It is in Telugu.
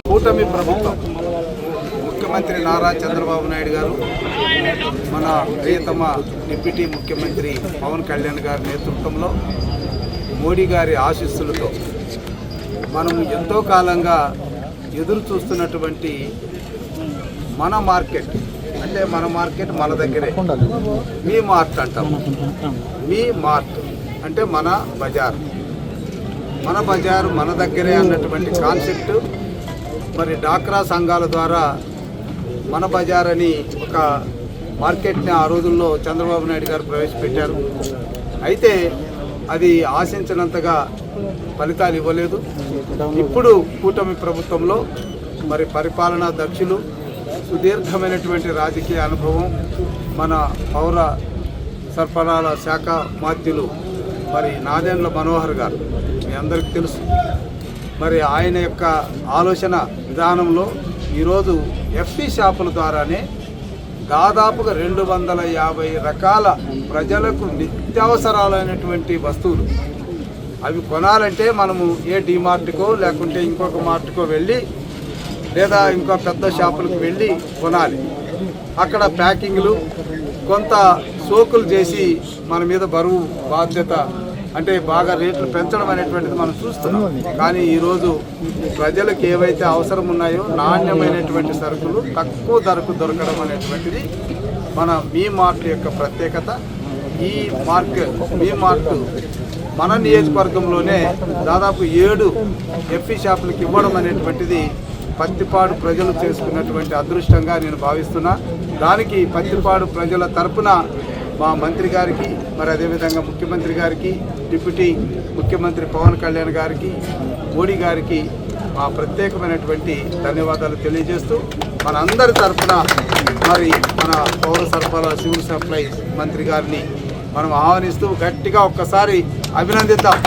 కూటమి ప్రభుత్వం ముఖ్యమంత్రి నారా చంద్రబాబు నాయుడు గారు, మన ప్రియతమ డిప్యూటీ ముఖ్యమంత్రి పవన్ కళ్యాణ్ గారి నేతృత్వంలో, మోడీ గారి ఆశీస్సులతో మనం ఎంతో కాలంగా ఎదురు చూస్తున్నటువంటి మన మార్కెట్, అంటే మన మార్కెట్ మన దగ్గరే, మీ మార్ట్ అంటాం. మీ మార్ట్ అంటే మన బజార్, మన బజారు మన దగ్గరే అన్నటువంటి కాన్సెప్ట్ మరి డాక్రా సంఘాల ద్వారా మన బజార్ అని ఒక మార్కెట్ని ఆ రోజుల్లో చంద్రబాబు నాయుడు గారు ప్రవేశపెట్టారు. అయితే అది ఆశించినంతగా ఫలితాలు ఇవ్వలేదు. ఇప్పుడు కూటమి ప్రభుత్వంలో మరి పరిపాలనా దక్షులు, సుదీర్ఘమైనటువంటి రాజకీయ అనుభవం, మన పౌర సరఫరాల శాఖ మాత్యులు మరి నాదెండ్ల మనోహర్ గారు, మీ అందరికీ తెలుసు. మరి ఆయన యొక్క ఆలోచన విధానంలో ఈరోజు ఎఫ్సి షాపుల ద్వారానే దాదాపుగా 250 రకాల ప్రజలకు నిత్యావసరాలైనటువంటి వస్తువులు అవి కొనాలంటే మనము ఏ డిమార్ట్కో లేకుంటే ఇంకొక మార్ట్కో వెళ్ళి లేదా ఇంకో పెద్ద షాపులకు వెళ్ళి కొనాలి. అక్కడ ప్యాకింగ్లు కొంత సోకులు చేసి మన మీద బరువు బాధ్యత అంటే బాగా రేట్లు పెంచడం అనేటువంటిది మనం చూస్తున్నాం. కానీ ఈరోజు ప్రజలకు ఏవైతే అవసరం ఉన్నాయో నాణ్యమైనటువంటి సరుకులు తక్కువ ధరకు దొరకడం అనేటువంటిది మన మీ మార్ట్ యొక్క ప్రత్యేకత. ఈ మీ మార్ట్ మన నియోజకవర్గంలోనే దాదాపు 7 ఎఫ్ఈ షాపులకు ఇవ్వడం అనేటువంటిది పత్తిపాడు ప్రజలు చేసుకున్నటువంటి అదృష్టంగా నేను భావిస్తున్నా. దానికి పత్తిపాడు ప్రజల తరపున మా మంత్రి గారికి, మరి అదేవిధంగా ముఖ్యమంత్రి గారికి, డిప్యూటీ ముఖ్యమంత్రి పవన్ కళ్యాణ్ గారికి, మోడీ గారికి మా ప్రత్యేకమైనటువంటి ధన్యవాదాలు తెలియజేస్తూ, మనందరి తరఫున మరి మన పౌర సరఫరా సివిల్ సప్లైస్ మంత్రి గారిని మనం ఆహ్వానిస్తూ గట్టిగా ఒక్కసారి అభినందిద్దాం.